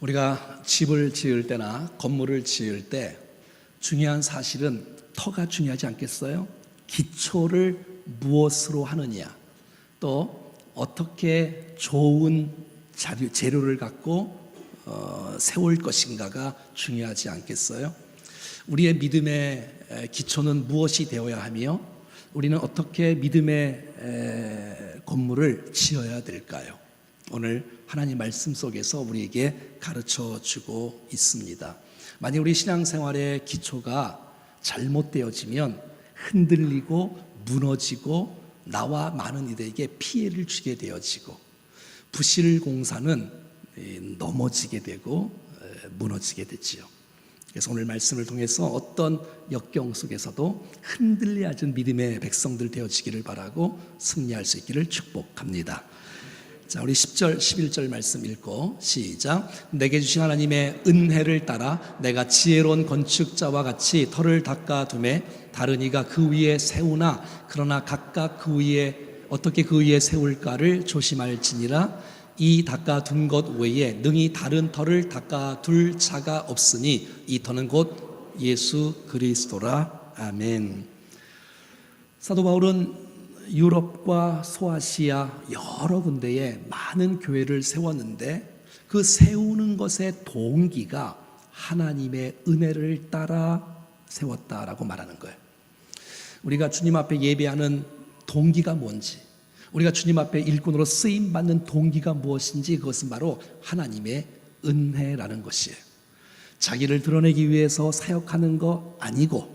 우리가 집을 지을 때나 건물을 지을 때 중요한 사실은 터가 중요하지 않겠어요? 기초를 무엇으로 하느냐, 또 어떻게 좋은 재료를 갖고 세울 것인가가 중요하지 않겠어요? 우리의 믿음의 기초는 무엇이 되어야 하며 우리는 어떻게 믿음의 건물을 지어야 될까요? 오늘 하나님 말씀 속에서 우리에게 가르쳐 주고 있습니다. 만약 우리 신앙생활의 기초가 잘못되어지면 흔들리고 무너지고 나와 많은 이들에게 피해를 주게 되어지고 부실공사는 넘어지게 되고 무너지게 되지요. 그래서 오늘 말씀을 통해서 어떤 역경 속에서도 흔들리지 않은 믿음의 백성들 되어지기를 바라고 승리할 수 있기를 축복합니다. 자, 우리 10절, 11절 말씀 읽고 시작. 내게 주신 하나님의 은혜를 따라 내가 지혜로운 건축자와 같이 터를 닦아두매 다른 이가 그 위에 세우나 그러나 각각 그 위에 어떻게 그 위에 세울까를 조심할지니라. 이 닦아둔 것 외에 능히 다른 터를 닦아둘 자가 없으니 이 터는 곧 예수 그리스도라. 아멘. 사도 바울은 유럽과 소아시아 여러 군데에 많은 교회를 세웠는데 그 세우는 것의 동기가 하나님의 은혜를 따라 세웠다라고 말하는 거예요. 우리가 주님 앞에 예배하는 동기가 뭔지, 우리가 주님 앞에 일꾼으로 쓰임받는 동기가 무엇인지, 그것은 바로 하나님의 은혜라는 것이에요. 자기를 드러내기 위해서 사역하는 거 아니고,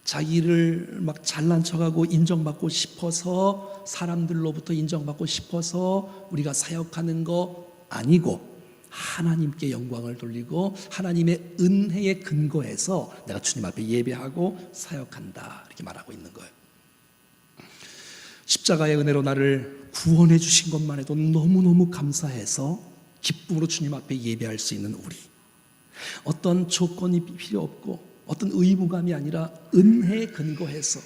자기를 막 잘난 척하고 인정받고 싶어서, 사람들로부터 인정받고 싶어서 우리가 사역하는 거 아니고, 하나님께 영광을 돌리고 하나님의 은혜에 근거해서 내가 주님 앞에 예배하고 사역한다, 이렇게 말하고 있는 거예요. 십자가의 은혜로 나를 구원해 주신 것만 해도 너무너무 감사해서 기쁨으로 주님 앞에 예배할 수 있는 우리, 어떤 조건이 필요 없고 어떤 의무감이 아니라 은혜에 근거해서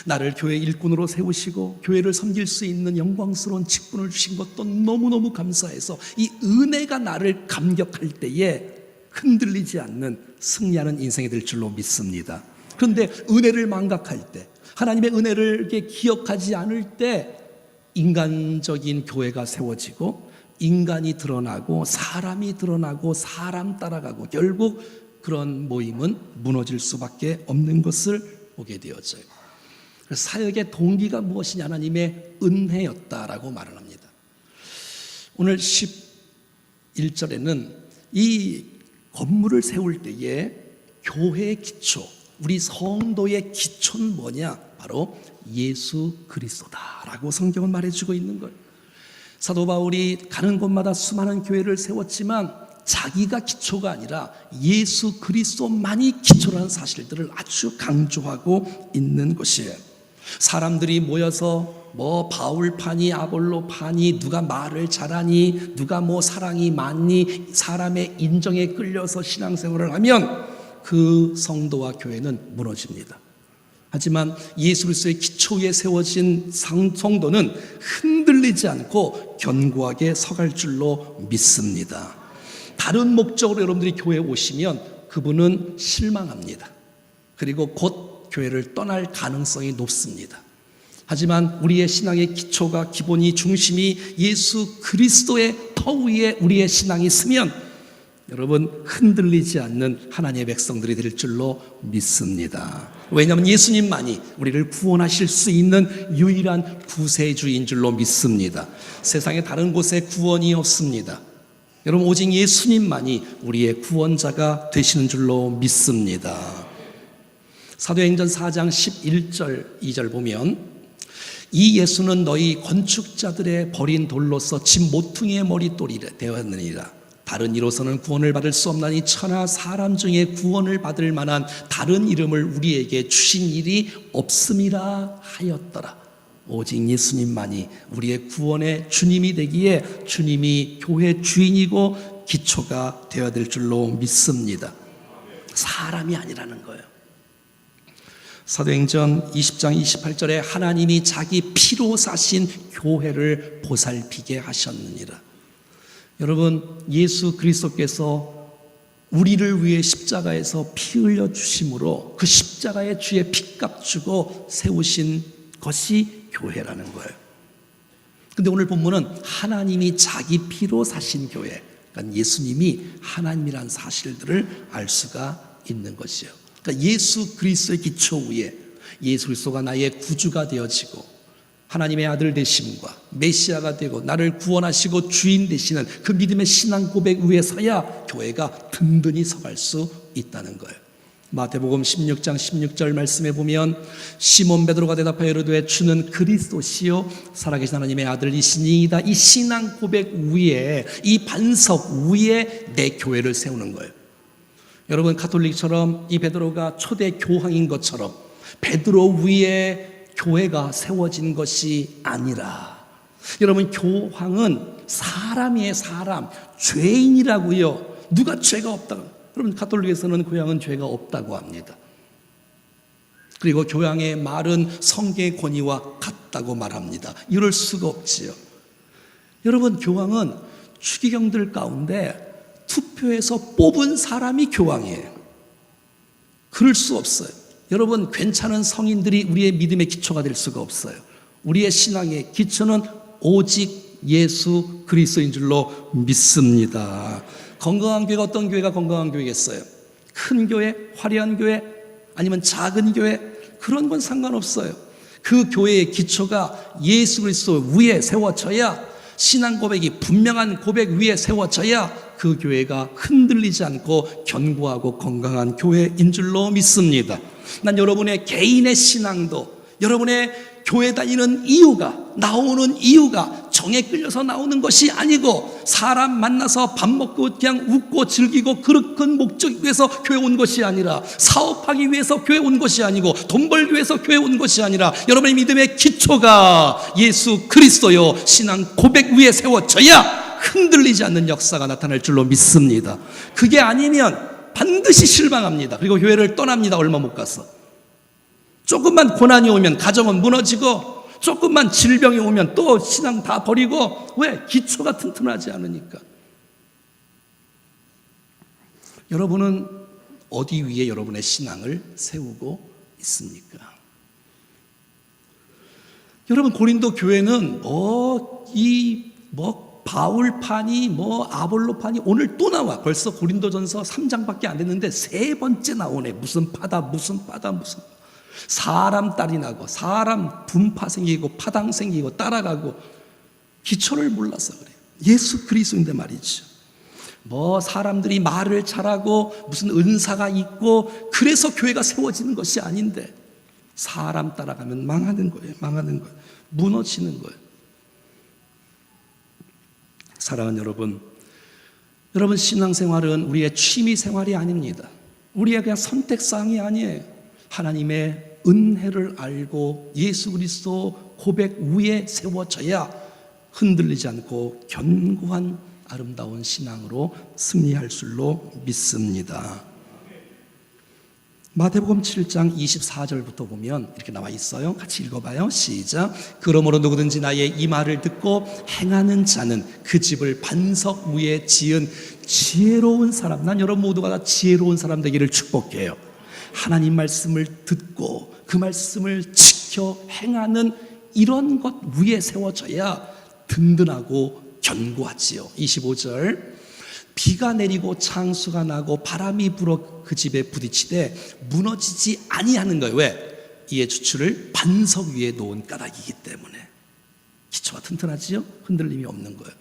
나를 교회 일꾼으로 세우시고 교회를 섬길 수 있는 영광스러운 직분을 주신 것도 너무너무 감사해서 이 은혜가 나를 감격할 때에 흔들리지 않는 승리하는 인생이 될 줄로 믿습니다. 그런데 은혜를 망각할 때, 하나님의 은혜를 이렇게 기억하지 않을 때 인간적인 교회가 세워지고 인간이 드러나고 사람이 드러나고 사람 따라가고 결국 그런 모임은 무너질 수밖에 없는 것을 보게 되어져요. 그래서 사역의 동기가 무엇이냐, 하나님의 은혜였다라고 말을 합니다. 오늘 11절에는 이 건물을 세울 때에 교회의 기초, 우리 성도의 기초는 뭐냐? 바로 예수 그리스도다라고 성경은 말해주고 있는 거예요. 사도 바울이 가는 곳마다 수많은 교회를 세웠지만 자기가 기초가 아니라 예수 그리스도만이 기초라는 사실들을 아주 강조하고 있는 것이에요. 사람들이 모여서 뭐 바울파니 아볼로파니, 누가 말을 잘하니, 누가 뭐 사랑이 많니, 사람의 인정에 끌려서 신앙생활을 하면 그 성도와 교회는 무너집니다. 하지만 예수 그리스도의 기초 위에 세워진 성도는 흔들리지 않고 견고하게 서갈 줄로 믿습니다. 다른 목적으로 여러분들이 교회에 오시면 그분은 실망합니다. 그리고 곧 교회를 떠날 가능성이 높습니다. 하지만 우리의 신앙의 기초가, 기본이, 중심이 예수 그리스도의 터 위에 우리의 신앙이 서면 여러분 흔들리지 않는 하나님의 백성들이 될 줄로 믿습니다. 왜냐하면 예수님만이 우리를 구원하실 수 있는 유일한 구세주인 줄로 믿습니다. 세상에 다른 곳에 구원이 없습니다. 여러분 오직 예수님만이 우리의 구원자가 되시는 줄로 믿습니다. 사도행전 4장 11절 2절 보면 이 예수는 너희 건축자들의 버린 돌로서 집 모퉁이의 머릿돌이 되었느니라. 다른 이로서는 구원을 받을 수 없나니 천하 사람 중에 구원을 받을 만한 다른 이름을 우리에게 주신 일이 없음이라 하였더라. 오직 예수님만이 우리의 구원의 주님이 되기에 주님이 교회 주인이고 기초가 되어야 될 줄로 믿습니다. 사람이 아니라는 거예요. 사도행전 20장 28절에 하나님이 자기 피로 사신 교회를 보살피게 하셨느니라. 여러분, 예수 그리스도께서 우리를 위해 십자가에서 피 흘려 주심으로 그 십자가의 주의 피값 주고 세우신 것이 교회라는 거예요. 근데 오늘 본문은 하나님이 자기 피로 사신 교회, 그러니까 예수님이 하나님이란 사실들을 알 수가 있는 것이에요. 그러니까 예수 그리스도의 기초 위에 예수 그리스도가 나의 구주가 되어지고 하나님의 아들 되심과 메시아가 되고 나를 구원하시고 주인 되시는 그 믿음의 신앙 고백 위에서야 교회가 든든히 서갈 수 있다는 거예요. 마태복음 16장 16절 말씀에 보면 시몬 베드로가 대답하여 이르되 주는 그리스도시요 살아계신 하나님의 아들이시니이다. 이 신앙 고백 위에, 이 반석 위에 내 교회를 세우는 거예요. 여러분, 가톨릭처럼 이 베드로가 초대 교황인 것처럼 베드로 위에 교회가 세워진 것이 아니라, 여러분, 교황은 사람이에요. 사람, 죄인이라고요. 누가 죄가 없다고. 여러분, 가톨릭에서는 교황은 죄가 없다고 합니다. 그리고 교황의 말은 성경의 권위와 같다고 말합니다. 이럴 수가 없지요. 여러분, 교황은 추기경들 가운데 투표해서 뽑은 사람이 교황이에요. 그럴 수 없어요. 여러분, 괜찮은 성인들이 우리의 믿음의 기초가 될 수가 없어요. 우리의 신앙의 기초는 오직 예수 그리스도인 줄로 믿습니다. 건강한 교회가 어떤 교회가 건강한 교회겠어요? 큰 교회, 화려한 교회, 아니면 작은 교회, 그런 건 상관없어요. 그 교회의 기초가 예수 그리스도 위에 세워져야, 신앙 고백이 분명한 고백 위에 세워져야 그 교회가 흔들리지 않고 견고하고 건강한 교회인 줄로 믿습니다. 난 여러분의 개인의 신앙도, 여러분의 교회 다니는 이유가, 나오는 이유가 정에 끌려서 나오는 것이 아니고 사람 만나서 밥 먹고 그냥 웃고 즐기고 그런 목적 위해서 교회 온 것이 아니라, 사업하기 위해서 교회 온 것이 아니고, 돈 벌기 위해서 교회 온 것이 아니라, 여러분의 믿음의 기초가 예수 그리스도요 신앙 고백 위에 세워져야 흔들리지 않는 역사가 나타날 줄로 믿습니다. 그게 아니면 반드시 실망합니다. 그리고 교회를 떠납니다. 얼마 못 가서. 조금만 고난이 오면 가정은 무너지고, 조금만 질병이 오면 또 신앙 다 버리고. 왜? 기초가 튼튼하지 않으니까. 여러분은 어디 위에 여러분의 신앙을 세우고 있습니까? 여러분, 고린도 교회는 바울판이 아볼로판이 오늘 또 나와. 벌써 고린도전서 3장밖에 안 됐는데 세 번째 나오네. 무슨 파다. 사람 딸이 나고, 사람 분파 생기고, 파당 생기고, 따라가고. 기초를 몰라서 그래요. 예수 그리스도인데 말이죠. 사람들이 말을 잘하고 무슨 은사가 있고 그래서 교회가 세워지는 것이 아닌데, 사람 따라가면 망하는 거예요. 무너지는 거예요. 사랑하는 여러분, 신앙생활은 우리의 취미 생활이 아닙니다. 우리의 그냥 선택사항이 아니에요. 하나님의 은혜를 알고 예수 그리스도 고백 위에 세워져야 흔들리지 않고 견고한 아름다운 신앙으로 승리할 줄로 믿습니다. 마태복음 7장 24절부터 보면 이렇게 나와 있어요. 같이 읽어봐요. 시작. 그러므로 누구든지 나의 이 말을 듣고 행하는 자는 그 집을 반석 위에 지은 지혜로운 사람. 난 여러분 모두가 다 지혜로운 사람 되기를 축복해요. 하나님 말씀을 듣고 그 말씀을 지켜 행하는 이런 것 위에 세워져야 든든하고 견고하지요. 25절. 비가 내리고 창수가 나고 바람이 불어 그 집에 부딪히되 무너지지 아니하는 거예요. 왜? 이의 주추를 반석 위에 놓은 까닭이기 때문에. 기초가 튼튼하지요? 흔들림이 없는 거예요.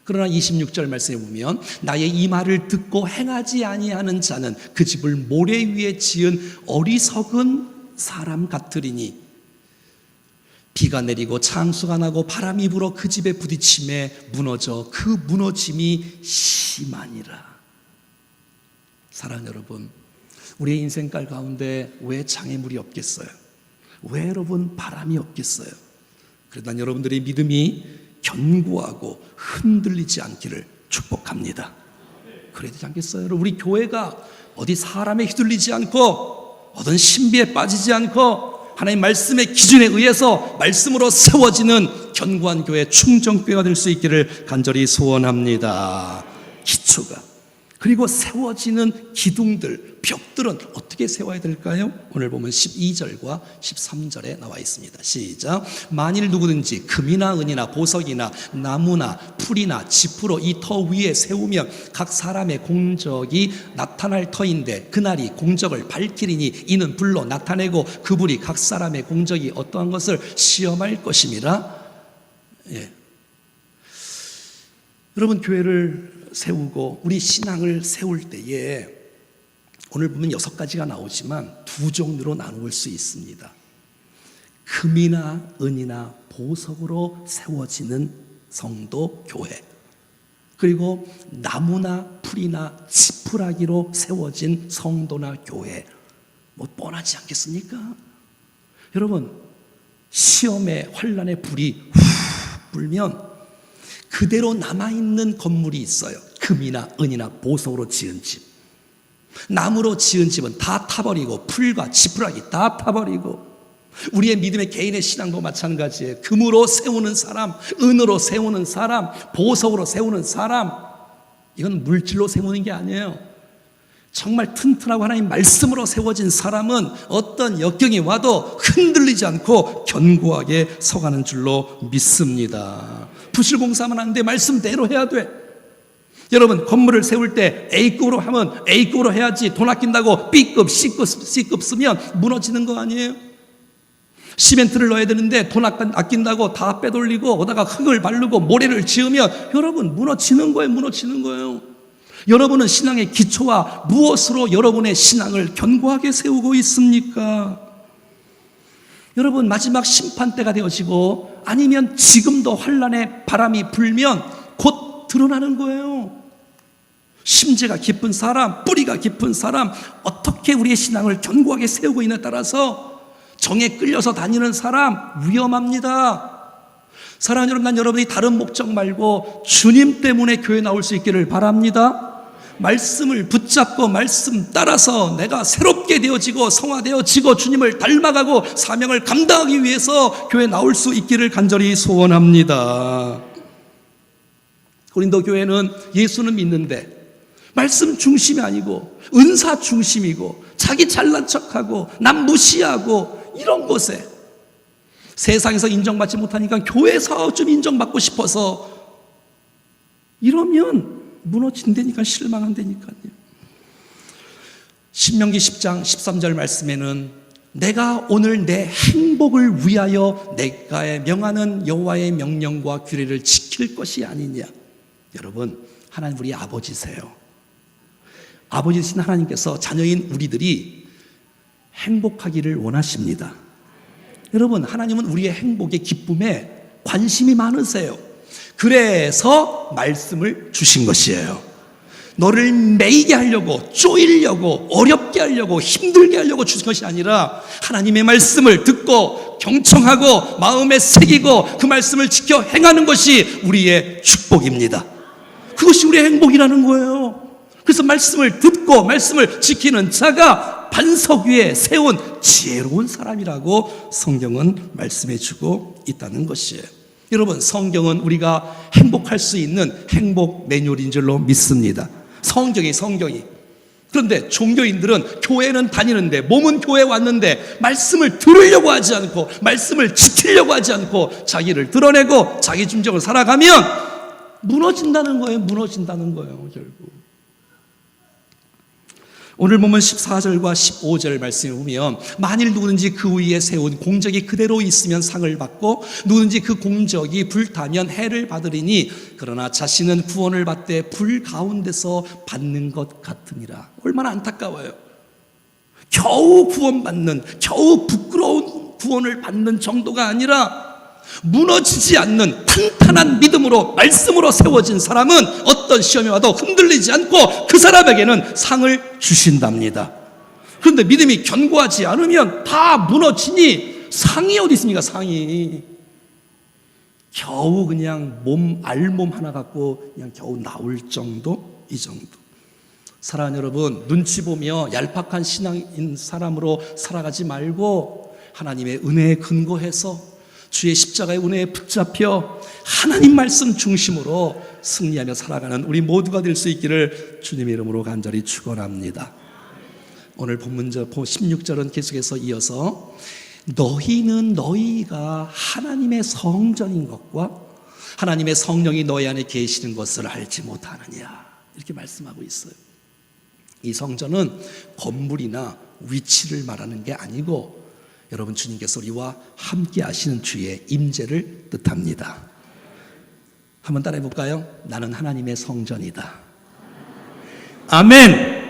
그러나 26절 말씀에 보면 나의 이 말을 듣고 행하지 아니하는 자는 그 집을 모래 위에 지은 어리석은 사람 같으리니 비가 내리고 창수가 나고 바람이 불어 그 집에 부딪힘에 무너져 그 무너짐이 심하니라. 사랑하는 여러분, 우리의 인생길 가운데 왜 장애물이 없겠어요? 왜 여러분 바람이 없겠어요? 그래도 난 여러분들의 믿음이 견고하고 흔들리지 않기를 축복합니다. 그래야 되지 않겠어요? 여러분, 우리 교회가 어디 사람에 휘둘리지 않고 어떤 신비에 빠지지 않고 하나님 말씀의 기준에 의해서 말씀으로 세워지는 견고한 교회, 충정교회가 될 수 있기를 간절히 소원합니다. 기초가. 그리고 세워지는 기둥들, 벽들은 어떻게 세워야 될까요? 오늘 보면 12절과 13절에 나와 있습니다. 시작. 만일 누구든지 금이나 은이나 보석이나 나무나 풀이나 지푸로 이 터 위에 세우면 각 사람의 공적이 나타날 터인데 그날이 공적을 밝히리니 이는 불로 나타내고 그 불이 각 사람의 공적이 어떠한 것을 시험할 것임이라. 예. 여러분, 교회를 세우고 우리 신앙을 세울 때에 오늘 보면 6가지가 나오지만 2종류로 나눌 수 있습니다. 금이나 은이나 보석으로 세워지는 성도 교회, 그리고 나무나 풀이나 지푸라기로 세워진 성도나 교회. 뭐 뻔하지 않겠습니까? 여러분, 시험의 환난의 불이 후 불면 그대로 남아있는 건물이 있어요. 금이나 은이나 보석으로 지은 집. 나무로 지은 집은 다 타버리고 풀과 지푸라기 다 타버리고, 우리의 믿음의 개인의 신앙도 마찬가지예요. 금으로 세우는 사람, 은으로 세우는 사람, 보석으로 세우는 사람, 이건 물질로 세우는 게 아니에요. 정말 튼튼하고 하나님 말씀으로 세워진 사람은 어떤 역경이 와도 흔들리지 않고 견고하게 서가는 줄로 믿습니다. 부실공사하면 안 돼. 말씀대로 해야 돼. 여러분, 건물을 세울 때 A급으로 하면 A급으로 해야지, 돈 아낀다고 B급, C급 쓰면 무너지는 거 아니에요? 시멘트를 넣어야 되는데 돈 아낀다고 다 빼돌리고 거기다가 흙을 바르고 모래를 지으면 여러분 무너지는 거예요. 무너지는 거예요. 여러분은 신앙의 기초와 무엇으로 여러분의 신앙을 견고하게 세우고 있습니까? 여러분, 마지막 심판때가 되어지고 아니면 지금도 환난의 바람이 불면 곧 드러나는 거예요. 심재가 깊은 사람, 뿌리가 깊은 사람, 어떻게 우리의 신앙을 견고하게 세우고 있느냐에 따라서 정에 끌려서 다니는 사람 위험합니다. 사랑하는 여러분, 난 여러분이 다른 목적 말고 주님 때문에 교회 나올 수 있기를 바랍니다. 말씀을 붙잡고 말씀 따라서 내가 새롭게 되어지고 성화되어지고 주님을 닮아가고 사명을 감당하기 위해서 교회 나올 수 있기를 간절히 소원합니다. 고린도 교회는 예수는 믿는데 말씀 중심이 아니고 은사 중심이고 자기 잘난 척하고 남 무시하고 이런 곳에 세상에서 인정받지 못하니까 교회에서 좀 인정받고 싶어서 이러면 무너진다니까, 실망한다니까요. 신명기 10장 13절 말씀에는 내가 오늘 내 행복을 위하여 내가 명하는 여호와의 명령과 규례를 지킬 것이 아니냐. 여러분, 하나님 우리 아버지세요. 아버지신 하나님께서 자녀인 우리들이 행복하기를 원하십니다. 여러분, 하나님은 우리의 행복의 기쁨에 관심이 많으세요. 그래서 말씀을 주신 것이에요. 너를 매이게 하려고, 쪼이려고, 어렵게 하려고, 힘들게 하려고 주신 것이 아니라 하나님의 말씀을 듣고 경청하고 마음에 새기고 그 말씀을 지켜 행하는 것이 우리의 축복입니다. 그것이 우리의 행복이라는 거예요. 그래서 말씀을 듣고 말씀을 지키는 자가 반석 위에 세운 지혜로운 사람이라고 성경은 말씀해 주고 있다는 것이에요. 여러분, 성경은 우리가 행복할 수 있는 행복 매뉴얼인 줄로 믿습니다. 성경이. 그런데 종교인들은 교회는 다니는데, 몸은 교회에 왔는데 말씀을 들으려고 하지 않고 말씀을 지키려고 하지 않고 자기를 드러내고 자기 중적으로 살아가면 무너진다는 거예요. 결국. 오늘 보면 14절과 15절 말씀을 보면 만일 누구든지 그 위에 세운 공적이 그대로 있으면 상을 받고 누구든지 그 공적이 불타면 해를 받으리니 그러나 자신은 구원을 받되 불 가운데서 받는 것 같으니라. 얼마나 안타까워요. 겨우 구원받는, 겨우 부끄러운 구원을 받는 정도가 아니라 무너지지 않는 탄탄한 믿음으로 말씀으로 세워진 사람은 어떤 시험이 와도 흔들리지 않고 그 사람에게는 상을 주신답니다. 그런데 믿음이 견고하지 않으면 다 무너지니 상이 어디 있습니까? 상이 겨우 그냥 알몸 하나 갖고 그냥 겨우 나올 정도, 이 정도. 사랑하는 여러분, 눈치 보며 얄팍한 신앙인 사람으로 살아가지 말고 하나님의 은혜에 근거해서 주의 십자가의 은혜에 붙잡혀 하나님 말씀 중심으로 승리하며 살아가는 우리 모두가 될 수 있기를 주님의 이름으로 간절히 축원합니다. 오늘 본문절 16절은 계속해서 이어서 너희는 너희가 하나님의 성전인 것과 하나님의 성령이 너희 안에 계시는 것을 알지 못하느냐, 이렇게 말씀하고 있어요. 이 성전은 건물이나 위치를 말하는 게 아니고 여러분, 주님께서 우리와 함께 하시는 주의 임재를 뜻합니다. 한번 따라해 볼까요? 나는 하나님의 성전이다. 아멘.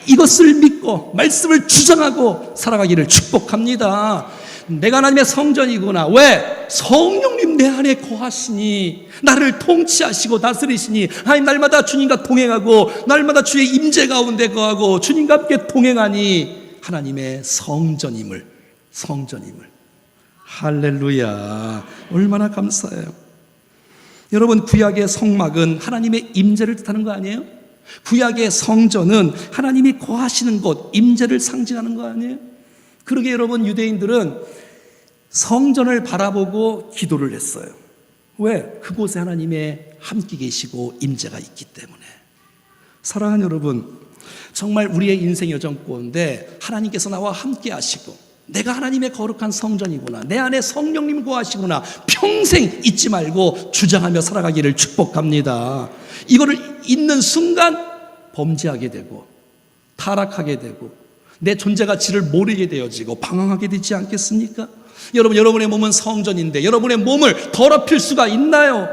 이것을 믿고 말씀을 주장하고 살아가기를 축복합니다. 내가 하나님의 성전이구나. 왜? 성령님 내 안에 거하시니, 나를 통치하시고 다스리시니, 하나님 날마다 주님과 동행하고 날마다 주의 임재 가운데 거하고 주님과 함께 동행하니 하나님의 성전임을 할렐루야, 얼마나 감사해요. 여러분, 구약의 성막은 하나님의 임재를 뜻하는 거 아니에요? 구약의 성전은 하나님이 거하시는 곳, 임재를 상징하는 거 아니에요? 그러게 여러분, 유대인들은 성전을 바라보고 기도를 했어요. 왜? 그곳에 하나님의 함께 계시고 임재가 있기 때문에. 사랑하는 여러분, 정말 우리의 인생 여정 가운데 하나님께서 나와 함께 하시고 내가 하나님의 거룩한 성전이구나, 내 안에 성령님 거하시구나, 평생 잊지 말고 주장하며 살아가기를 축복합니다. 이거를 잊는 순간 범죄하게 되고 타락하게 되고 내 존재 가치를 모르게 되어지고 방황하게 되지 않겠습니까? 여러분, 여러분의 몸은 성전인데 여러분의 몸을 더럽힐 수가 있나요?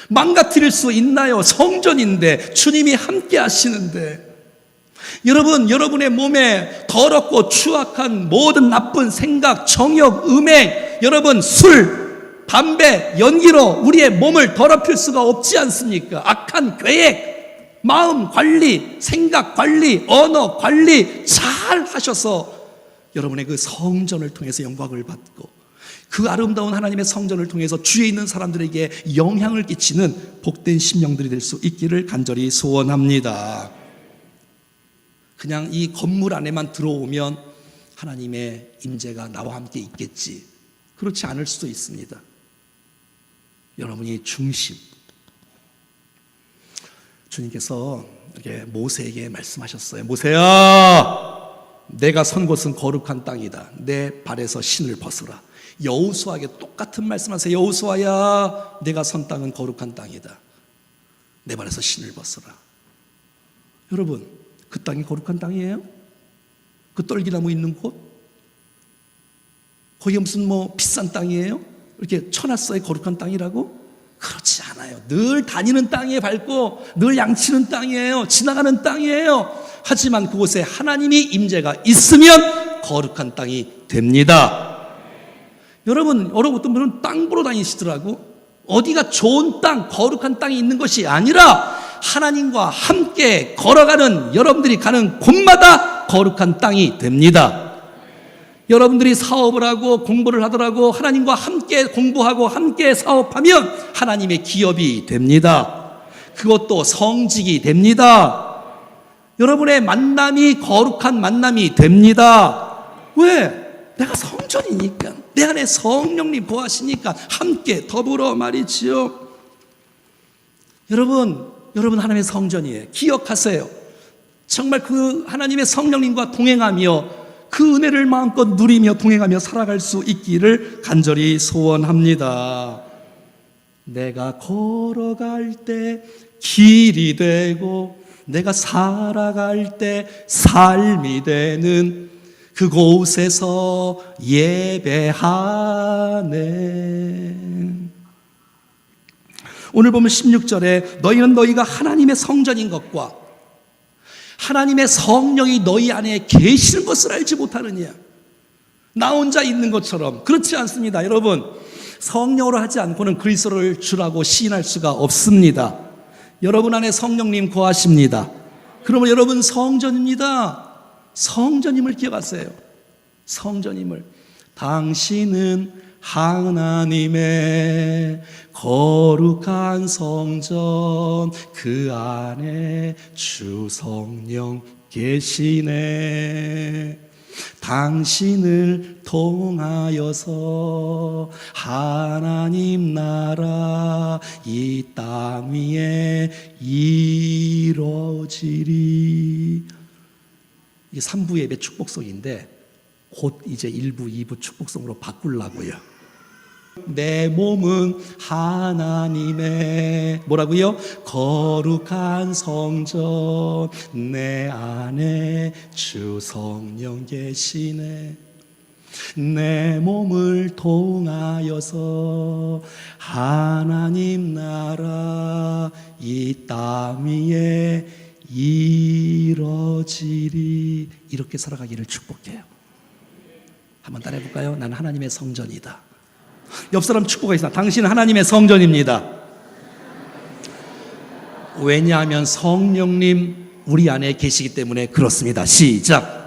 망가뜨릴 수 있나요? 성전인데, 주님이 함께 하시는데. 여러분, 여러분의 몸에 더럽고 추악한 모든 나쁜 생각, 정욕, 음행, 여러분 술, 담배, 연기로 우리의 몸을 더럽힐 수가 없지 않습니까? 악한 계획, 마음 관리, 생각 관리, 언어 관리 잘 하셔서 여러분의 그 성전을 통해서 영광을 받고 그 아름다운 하나님의 성전을 통해서 주위에 있는 사람들에게 영향을 끼치는 복된 심령들이 될 수 있기를 간절히 소원합니다. 그냥 이 건물 안에만 들어오면 하나님의 임재가 나와 함께 있겠지, 그렇지 않을 수도 있습니다. 여러분이 중심. 주님께서 이렇게 모세에게 말씀하셨어요. 모세야, 내가 선 곳은 거룩한 땅이다. 내 발에서 신을 벗으라. 여호수아에게 똑같은 말씀하세요. 여호수아야, 내가 선 땅은 거룩한 땅이다. 내 발에서 신을 벗으라. 여러분, 그 땅이 거룩한 땅이에요? 그 떨기나무 있는 곳? 거기가 무슨 비싼 땅이에요? 이렇게 쳐놨어요, 거룩한 땅이라고? 그렇지 않아요. 늘 다니는 땅에 밟고 늘 양치는 땅이에요. 지나가는 땅이에요. 하지만 그곳에 하나님이 임재가 있으면 거룩한 땅이 됩니다. 여러분, 어떤 분은 땅 보러 다니시더라고. 어디가 좋은 땅, 거룩한 땅이 있는 것이 아니라 하나님과 함께 걸어가는, 여러분들이 가는 곳마다 거룩한 땅이 됩니다. 여러분들이 사업을 하고 공부를 하더라도 하나님과 함께 공부하고 함께 사업하면 하나님의 기업이 됩니다. 그것도 성직이 됩니다. 여러분의 만남이 거룩한 만남이 됩니다. 왜? 내가 성전이니까, 내 안에 성령님 거하시니까 함께 더불어 말이지요. 여러분 하나님의 성전이에요. 기억하세요. 정말 그 하나님의 성령님과 동행하며 그 은혜를 마음껏 누리며 동행하며 살아갈 수 있기를 간절히 소원합니다. 내가 걸어갈 때 길이 되고 내가 살아갈 때 삶이 되는 그곳에서 예배하네. 오늘 보면 16절에 너희는 너희가 하나님의 성전인 것과 하나님의 성령이 너희 안에 계시는 것을 알지 못하느냐. 나 혼자 있는 것처럼. 그렇지 않습니다. 여러분, 성령으로 하지 않고는 그리스도를 주라고 시인할 수가 없습니다. 여러분 안에 성령님 거하십니다. 그러면 여러분 성전입니다. 성전임을 기억하세요. 성전임을. 당신은 하나님의 거룩한 성전, 그 안에 주 성령 계시네. 당신을 통하여서 하나님 나라 이 땅 위에 이루어지리. 이게 3부 예배 축복송인데 곧 이제 1부, 2부 축복송으로 바꾸려고요. 내 몸은 하나님의 뭐라고요? 거룩한 성전, 내 안에 주 성령 계시네. 내 몸을 통하여서 하나님 나라 이 땅 위에 이루어지리. 이렇게 살아가기를 축복해요. 한번 따라해 볼까요? 나는 하나님의 성전이다. 옆 사람 축복하겠습니다. 당신은 하나님의 성전입니다. 왜냐하면 성령님 우리 안에 계시기 때문에 그렇습니다. 시작.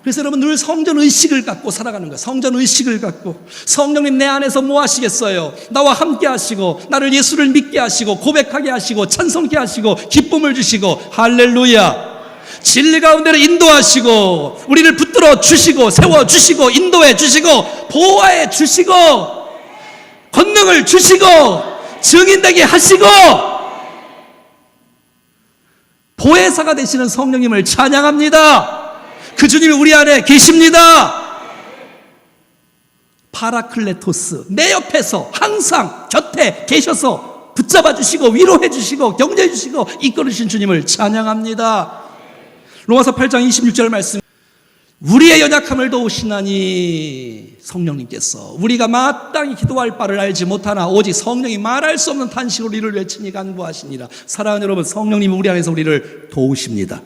그래서 여러분 늘 성전 의식을 갖고 살아가는 거예요. 성전 의식을 갖고 성령님 내 안에서 뭐 하시겠어요? 나와 함께 하시고 나를 예수를 믿게 하시고 고백하게 하시고 찬송케 하시고 기쁨을 주시고 할렐루야. 진리 가운데로 인도하시고 우리를 붙들어 주시고 세워주시고 인도해 주시고 보호해 주시고 권능을 주시고 증인되게 하시고 보혜사가 되시는 성령님을 찬양합니다. 그 주님이 우리 안에 계십니다. 파라클레토스, 내 옆에서 항상 곁에 계셔서 붙잡아 주시고 위로해 주시고 격려해 주시고 이끌어 주신 주님을 찬양합니다. 로마서 8장 26절 말씀, 우리의 연약함을 도우시나니 성령님께서 우리가 마땅히 기도할 바를 알지 못하나 오직 성령이 말할 수 없는 탄식으로 이를 외치니 간구하시니라. 사랑하는 여러분, 성령님은 우리 안에서 우리를 도우십니다.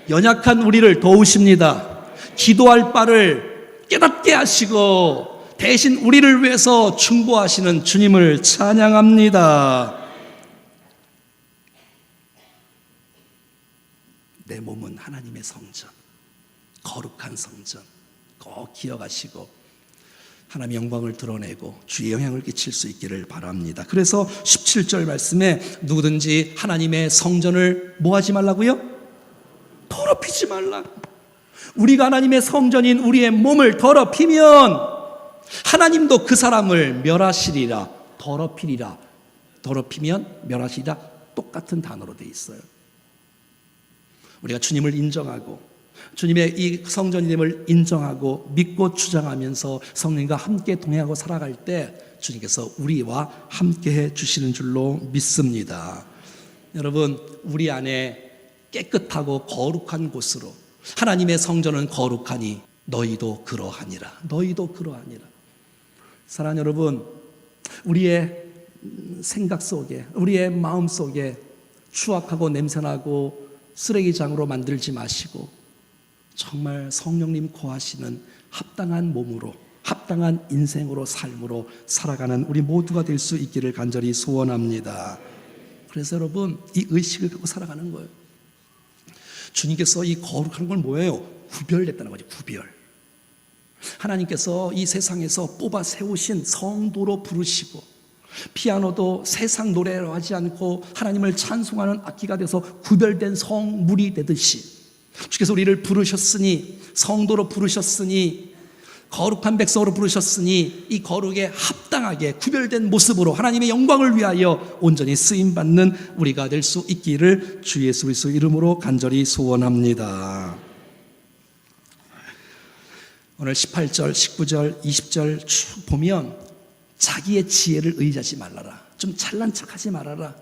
연약한 우리를 도우십니다. 기도할 바를 깨닫게 하시고 대신 우리를 위해서 충고하시는 주님을 찬양합니다. 내 몸은 하나님의 성전, 거룩한 성전 꼭 기억하시고 하나님의 영광을 드러내고 주의 영향을 끼칠 수 있기를 바랍니다. 그래서 17절 말씀에 누구든지 하나님의 성전을 뭐 하지 말라고요? 더럽히지 말라. 우리가 하나님의 성전인 우리의 몸을 더럽히면 하나님도 그 사람을 멸하시리라. 더럽히리라. 더럽히면 멸하시리라. 똑같은 단어로 되어 있어요. 우리가 주님을 인정하고 주님의 이 성전임을 인정하고 믿고 주장하면서 성령과 함께 동행하고 살아갈 때 주님께서 우리와 함께 해 주시는 줄로 믿습니다. 여러분, 우리 안에 깨끗하고 거룩한 곳으로 하나님의 성전은 거룩하니 너희도 그러하니라. 너희도 그러하니라. 사랑하는 여러분, 우리의 생각 속에 우리의 마음 속에 추악하고 냄새나고 쓰레기장으로 만들지 마시고 정말 성령님 거하시는 합당한 몸으로 합당한 인생으로 삶으로 살아가는 우리 모두가 될 수 있기를 간절히 소원합니다. 그래서 여러분, 이 의식을 갖고 살아가는 거예요. 주님께서 이 거룩한 걸 뭐예요? 구별됐다는 거죠. 구별. 하나님께서 이 세상에서 뽑아 세우신 성도로 부르시고 피아노도 세상 노래로 하지 않고 하나님을 찬송하는 악기가 돼서 구별된 성물이 되듯이 주께서 우리를 부르셨으니 성도로 부르셨으니 거룩한 백성으로 부르셨으니 이 거룩에 합당하게 구별된 모습으로 하나님의 영광을 위하여 온전히 쓰임받는 우리가 될 수 있기를 주 예수 그리스도 이름으로 간절히 소원합니다. 오늘 18절, 19절, 20절 쭉 보면 자기의 지혜를 의지하지 말라라. 좀 잘난 척하지 말아라.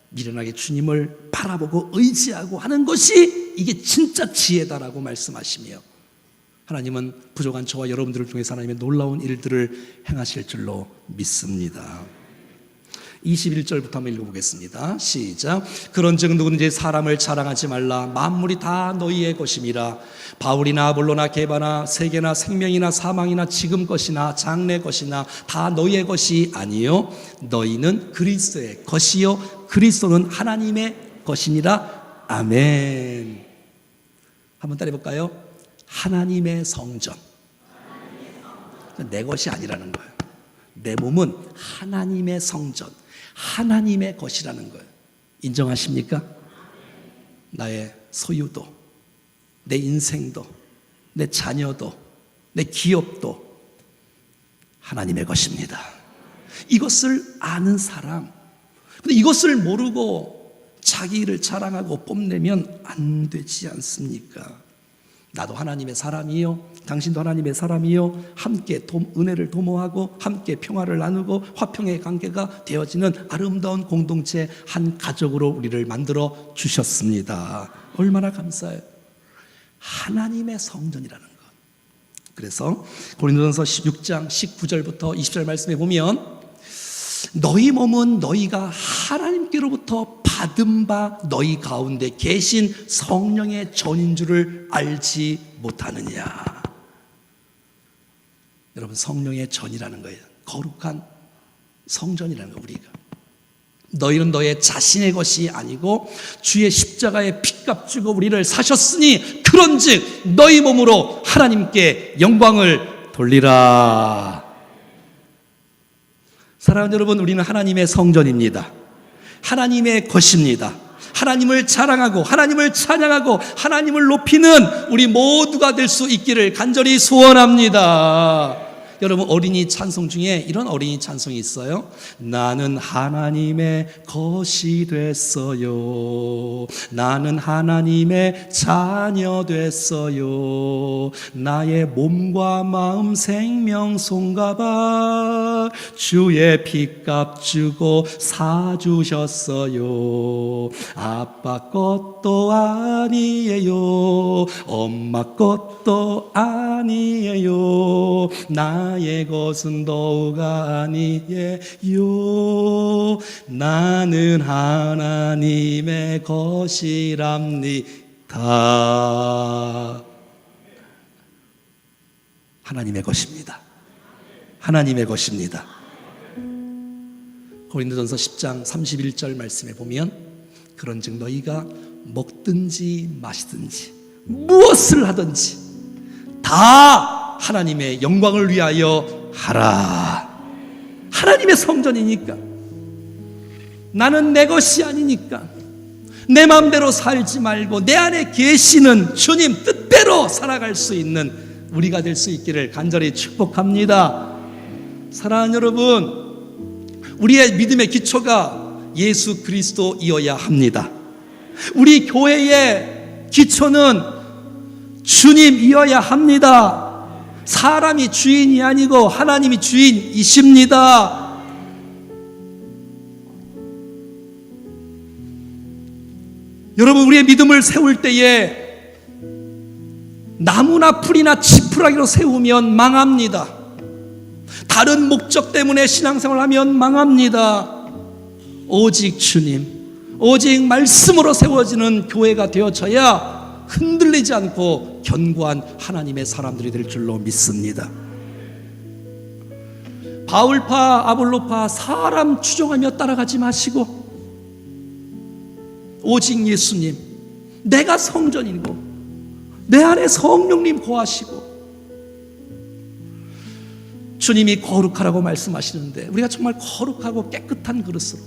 미련하게 주님을 바라보고 의지하고 하는 것이 이게 진짜 지혜다라고 말씀하시며 하나님은 부족한 저와 여러분들을 통해서 하나님의 놀라운 일들을 행하실 줄로 믿습니다. 21절부터 한번 읽어보겠습니다. 시작. 그런즉 누구든지 사람을 자랑하지 말라. 만물이 다 너희의 것임이라. 바울이나 아볼로나 게바나 세계나 생명이나 사망이나 지금 것이나 장래 것이나 다 너희의 것이 아니요 너희는 그리스도의 것이요 그리스도는 하나님의 것이니라. 아멘. 한번 따라해볼까요? 하나님의 성전. 내 것이 아니라는 거예요. 내 몸은 하나님의 성전, 하나님의 것이라는 거예요. 인정하십니까? 나의 소유도, 내 인생도, 내 자녀도, 내 기업도 하나님의 것입니다. 이것을 아는 사람, 근데 이것을 모르고 자기 일을 자랑하고 뽐내면 안 되지 않습니까? 나도 하나님의 사람이요, 당신도 하나님의 사람이요, 함께 은혜를 도모하고 함께 평화를 나누고 화평의 관계가 되어지는 아름다운 공동체, 한 가족으로 우리를 만들어 주셨습니다. 얼마나 감사해요. 하나님의 성전이라는 것. 그래서 고린도전서 16장 19절부터 20절 말씀에 보면, 너희 몸은 너희가 하나님께로부터 받은 바 너희 가운데 계신 성령의 전인 줄을 알지 못하느냐. 여러분, 성령의 전이라는 거예요. 거룩한 성전이라는 거예요. 우리가 너희는 너의 자신의 것이 아니고 주의 십자가에 피값 주고 우리를 사셨으니 그런즉 너희 몸으로 하나님께 영광을 돌리라. 사랑하는 여러분, 우리는 하나님의 성전입니다. 하나님의 것입니다. 하나님을 자랑하고 하나님을 찬양하고 하나님을 높이는 우리 모두가 될 수 있기를 간절히 소원합니다. 여러분, 어린이 찬송 중에 이런 어린이 찬송이 있어요. 나는 하나님의 것이 됐어요. 나는 하나님의 자녀 됐어요. 나의 몸과 마음 생명 손가락 주의 피값 주고 사주셨어요. 아빠 것도 아니에요. 엄마 것도 아니에요. 나의 것은 더욱 아니에요. 나는 하나님의 것이랍니다. 하나님의 것입니다. 하나님의 것입니다. 고린도전서 10장 31절 말씀에 보면, 그런즉 너희가 먹든지 마시든지 무엇을 하든지 다 하나님의 영광을 위하여 하라. 하나님의 성전이니까, 나는 내 것이 아니니까 내 마음대로 살지 말고 내 안에 계시는 주님 뜻대로 살아갈 수 있는 우리가 될 수 있기를 간절히 축복합니다. 사랑하는 여러분, 우리의 믿음의 기초가 예수 그리스도이어야 합니다. 우리 교회의 기초는 주님이어야 합니다. 사람이 주인이 아니고 하나님이 주인이십니다. 여러분, 우리의 믿음을 세울 때에 나무나 풀이나 지푸라기로 세우면 망합니다. 다른 목적 때문에 신앙생활을 하면 망합니다. 오직 주님, 오직 말씀으로 세워지는 교회가 되어져야 흔들리지 않고 견고한 하나님의 사람들이 될 줄로 믿습니다. 바울파, 아볼로파 사람 추종하며 따라가지 마시고 오직 예수님, 내가 성전이고 내 안에 성령님 거하시고 주님이 거룩하라고 말씀하시는데, 우리가 정말 거룩하고 깨끗한 그릇으로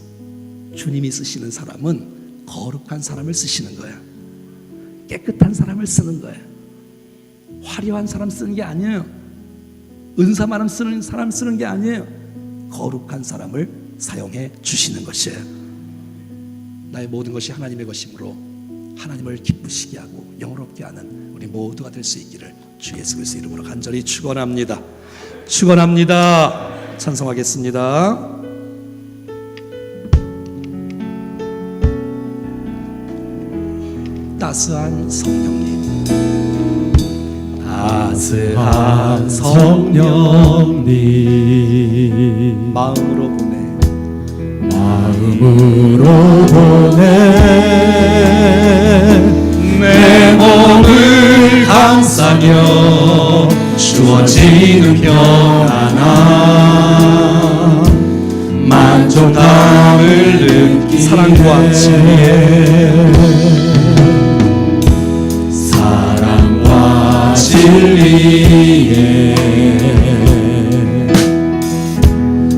주님이 쓰시는 사람은 거룩한 사람을 쓰시는 거야. 깨끗한 사람을 쓰는 거예요. 화려한 사람 쓰는 게 아니에요. 은사 많은 사람 쓰는 게 아니에요. 거룩한 사람을 사용해 주시는 것이에요. 나의 모든 것이 하나님의 것이므로 하나님을 기쁘시게 하고 영화롭게 하는 우리 모두가 될 수 있기를 주 예수 그리스도의 이름으로 간절히 축원합니다. 축원합니다. 찬송하겠습니다. 따스한 성령님, 따스한 성령님, 마음으로 보내 내 몸을 감싸며 주어지는 평안함, 만족감을 느끼게 사랑과 진리에 진리에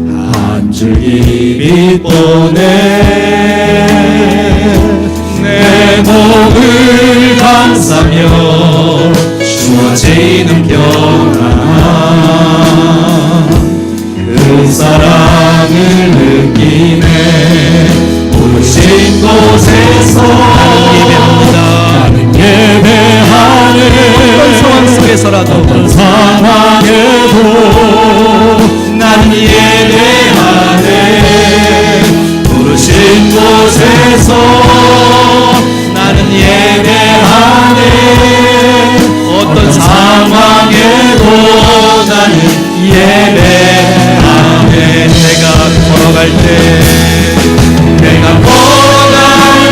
한 줄기 빛 보내 내 몸을 감싸며 주어지는 평안 그 사랑을 느끼네 부르신 곳에서 나는 예배하네 어떤 상황 속에서라도 어떤 상황에도 나는 예배하네 부르신 곳에서 나는 예배하네 어떤 상황에도 나는 예배하네 내가 걸어갈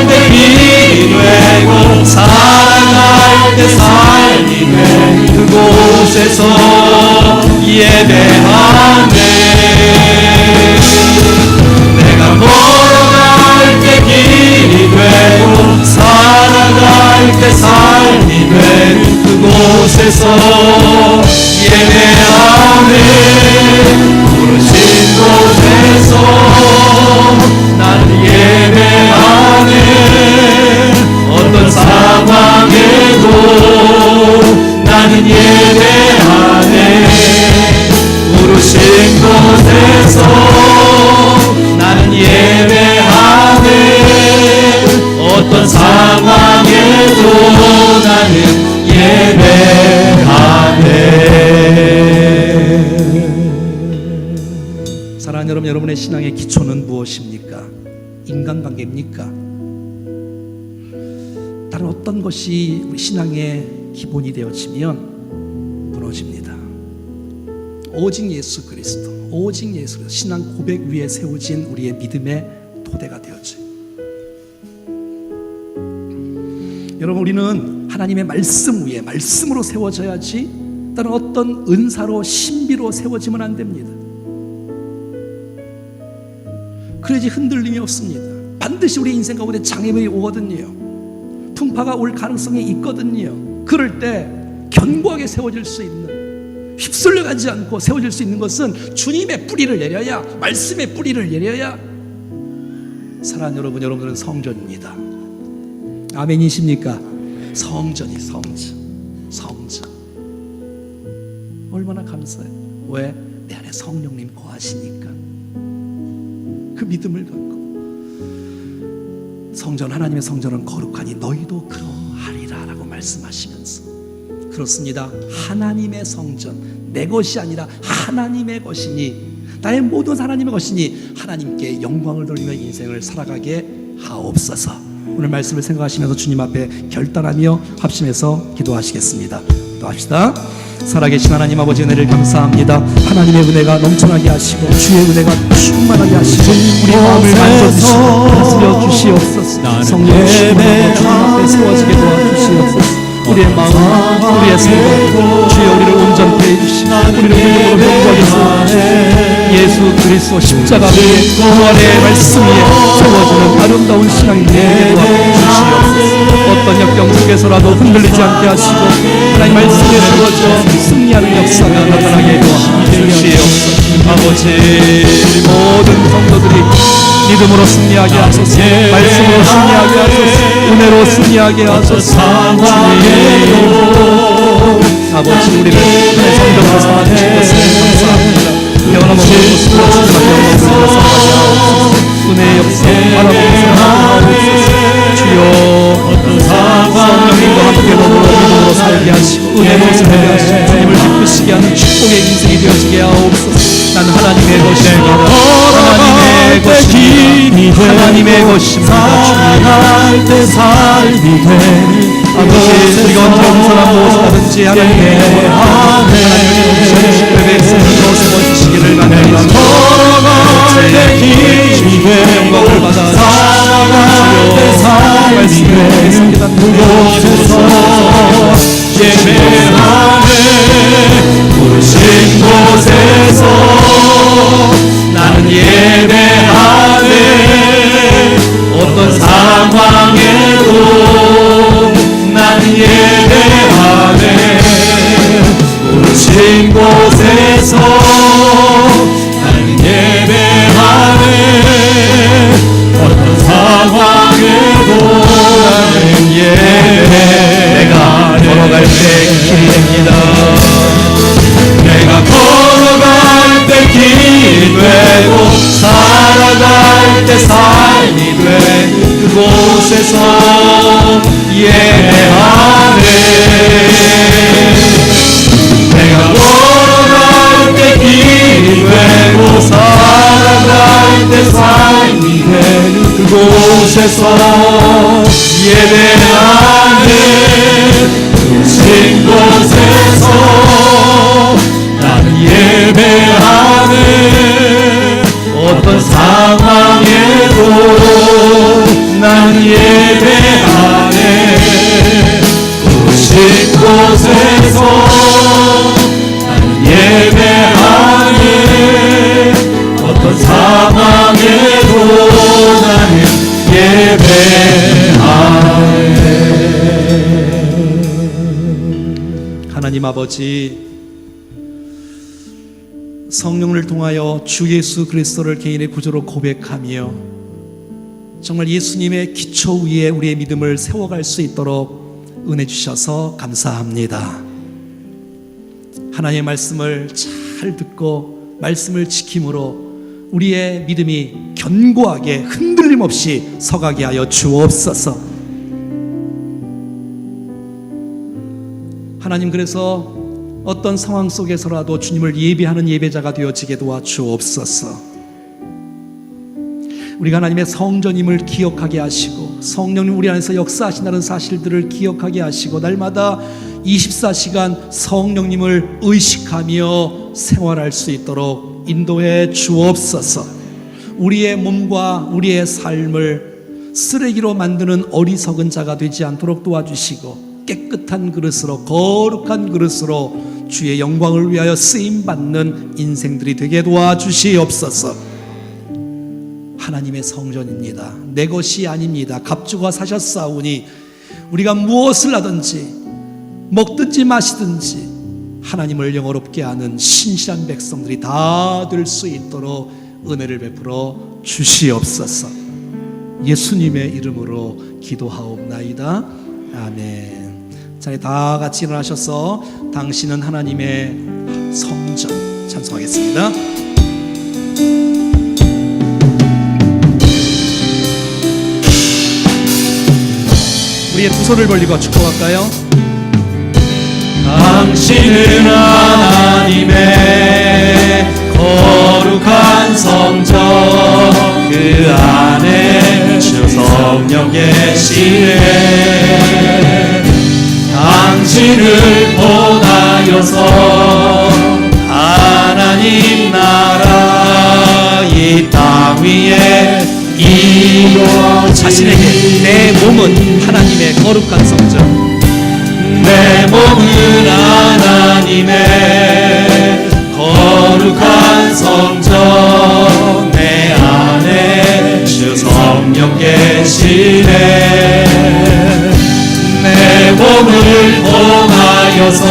때 길이 되고 살아갈 때 삶이 돼 그곳에서 예배하네 내가 걸어갈 때 길이 되고 살아갈 때 삶이 돼 그곳에서 예배하네 부르신 곳에서 나는 예배하네 어떤 상황에도 나는 예배하네 부르신 곳에서 나는 예배하네 어떤 상황에도 나는 예배하네 사랑하는 여러분, 여러분의 신앙의 기초는 무엇입니까? 인간관계입니까? 다른 어떤 것이 우리 신앙의 기본이 되어지면 무너집니다. 오직 예수 그리스도, 오직 예수 그리스도, 신앙 고백 위에 세워진 우리의 믿음의 토대가 되어져요. 여러분, 우리는 하나님의 말씀 위에 말씀으로 세워져야지 다른 어떤 은사로 신비로 세워지면 안 됩니다. 그래야지 흔들림이 없습니다. 반드시 우리 인생 가운데 장애물이 오거든요. 풍파가 올 가능성이 있거든요. 그럴 때 견고하게 세워질 수 있는, 휩쓸려가지 않고 세워질 수 있는 것은 주님의 뿌리를 내려야, 말씀의 뿌리를 내려야. 사랑하는 여러분, 여러분들은 성전입니다. 아멘이십니까? 성전이 성전. 얼마나 감사해요. 왜? 내 안에 성령님 거하시니까. 그 믿음을 갖고 성전, 하나님의 성전은 거룩하니 너희도 그러하리라 라고 말씀하시면서, 그렇습니다. 하나님의 성전, 내 것이 아니라 하나님의 것이니, 나의 모든 하나님의 것이니 하나님께 영광을 돌리며 인생을 살아가게 하옵소서. 오늘 말씀을 생각하시면서 주님 앞에 결단하며 합심해서 기도하시겠습니다. 기도합시다. 살아계신 하나님 아버지, 은혜를 감사합니다. 하나님의 은혜가 넘쳐나게 하시고 주의 은혜가 충만하게 하시고 우리 마음을 만져주시고 다스려 주시옵소서. 성령 충만하고 주님 앞에 세워지게 도와주시옵소서. 우리의 마음, 우리의 생각, 주여 우리를 온전케 해주시고 우리를 믿음으로 견고하게 세워주시고 예수 그리스도 십자가 위에 부활의 말씀 위에 세워지는 아름다운 신앙이 되게 도와주시옵소서. 어떤 역경 속에서라도 흔들리지 않게 하시고 하나님 말씀에 세워져 승리하는 역사가 나타나게 도와주시옵소서. 아버지, 모든 성도들이 믿음으로 승리하게 하소서, 말씀으로 승리하게 하소서, 은혜로 승리하게 하소서. 아버지, 우리를 성전으로 삼아주신 것을 감사합니다. 영원한 모습으로 주님과 영광을 삼아주시옵소서. 은혜의 역사 바라보면서 나아가옵소서. 주여, 성령님과 함께 더불어 믿음으로 살게 하시고 은혜로 살게 하시고 주님을 기쁘시게 하는 축복의 인생이 되어지게 하옵소서. 나는 하나님의 것입니다. 하나님의 것입니다. 하나님의 것입니다. 아버지, 우리가 언제 어느 사람 무엇하든지 하나님의 하나님의 백성으로 세워주시기를 간절히 주님의 영광을 받아 주시옵소서. 말씀을 통해서 깨닫는 그곳에서 예배하네 부르신 곳에서 나는 예배하네 어떤 상황에도 나는 예배하네 부르신 곳에서 나는 예배하네 어떤 상황에도 나는 예배하네 내가 걸어갈 때 길이 되게 그곳에서 예배하네. 내가 걸어갈 때 길이 되고 살아갈 때 삶이 되는 그곳에서 예배하네. 숨쉰 곳에서 나는 예배하네. 어떤 상황에도 나는 예배하네. 숨쉰 곳에서 나는 예배하네. 어떤 상황에도 나는 예배하네. 하나님 아버지, 성령을 통하여 주 예수 그리스도를 개인의 구주로 고백하며 정말 예수님의 기초 위에 우리의 믿음을 세워갈 수 있도록 은혜 주셔서 감사합니다. 하나님의 말씀을 잘 듣고 말씀을 지킴으로 우리의 믿음이 견고하게 흔들림 없이 서가게 하여 주옵소서. 하나님, 그래서 어떤 상황 속에서라도 주님을 예배하는 예배자가 되어지게 도와주옵소서. 우리가 하나님의 성전임을 기억하게 하시고 성령님 우리 안에서 역사하신다는 사실들을 기억하게 하시고 날마다 24시간 성령님을 의식하며 생활할 수 있도록 인도해 주옵소서. 우리의 몸과 우리의 삶을 쓰레기로 만드는 어리석은 자가 되지 않도록 도와주시고 깨끗한 그릇으로, 거룩한 그릇으로 주의 영광을 위하여 쓰임받는 인생들이 되게 도와주시옵소서. 하나님의 성전입니다. 내 것이 아닙니다. 값주고 사셨사오니 우리가 무엇을 하든지 먹든지 마시든지 하나님을 영화롭게 하는 신실한 백성들이 다 될 수 있도록 은혜를 베풀어 주시옵소서. 예수님의 이름으로 기도하옵나이다. 아멘. 자, 다 같이 일어나셔서 당신은 하나님의 성전 찬송하겠습니다. 우리의 두 손을 벌리고 축복할까요? 당신은 하나님의 거룩한 성전, 그 안에 주 성령 계시네. 당신을 통하여서 하나님 나라 이 땅 위에 이루어지니. 자신에게 내 몸은 하나님의 거룩한 성전, 내 몸은 하나님의 거룩한 성전, 내 안에 주 성령 계시네. 내 몸을 통하여서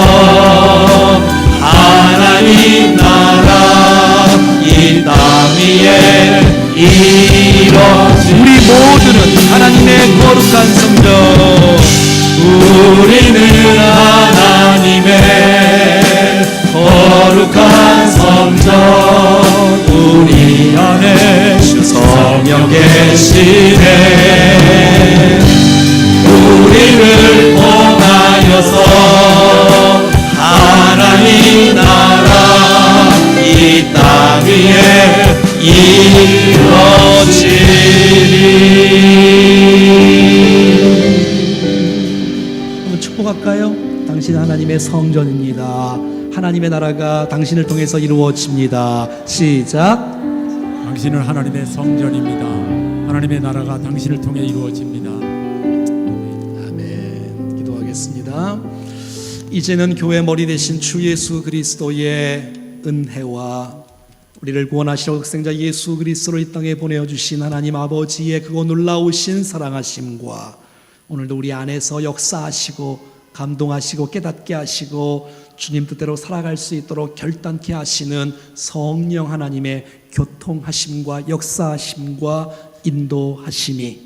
하나님 나라 이 땅 위에 이루어지니. 우리 모두는 하나님의 거룩한 성전, 우리는 하나님의 거룩한 성전, 우리 안에 주 성령 계시네. 우리를 통하여서 하나님 나라 이 땅 위에 이루어지니. 축복할까요? 당신 하나님의 성전입니다. 하나님의 나라가 당신을 통해서 이루어집니다. 시작. 당신은 하나님의 성전입니다. 하나님의 나라가 당신을 통해 이루어집니다. 아멘. 기도하겠습니다. 이제는 교회 머리 대신 주 예수 그리스도의 은혜와 우리를 구원하시러 독생자 예수 그리스도를 이 땅에 보내주신 하나님 아버지의 그거 놀라우신 사랑하심과 오늘도 우리 안에서 역사하시고 감동하시고 깨닫게 하시고 주님 뜻대로 살아갈 수 있도록 결단케 하시는 성령 하나님의 교통하심과 역사하심과 인도하심이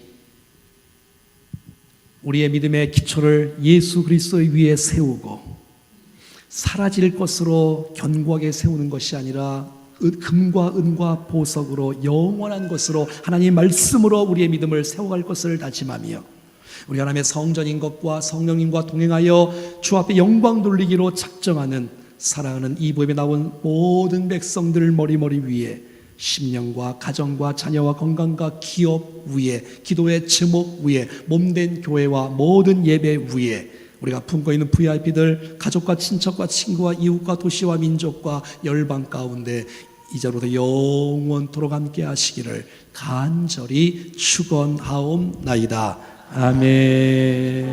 우리의 믿음의 기초를 예수 그리스도 위에 세우고 사라질 것으로 견고하게 세우는 것이 아니라 금과 은과 보석으로 영원한 것으로 하나님 말씀으로 우리의 믿음을 세워갈 것을 다짐하며 우리 하나님의 성전인 것과 성령님과 동행하여 주 앞에 영광 돌리기로 작정하는 사랑하는 이 보임에 나온 모든 백성들 머리머리 위에 심령과 가정과 자녀와 건강과 기업 위에 기도의 제목 위에 몸된 교회와 모든 예배 위에 우리가 품고 있는 VIP들 가족과 친척과 친구와 이웃과 도시와 민족과 열방 가운데 이제로부터 영원토록 함께 하시기를 간절히 축원하옵나이다. 아멘.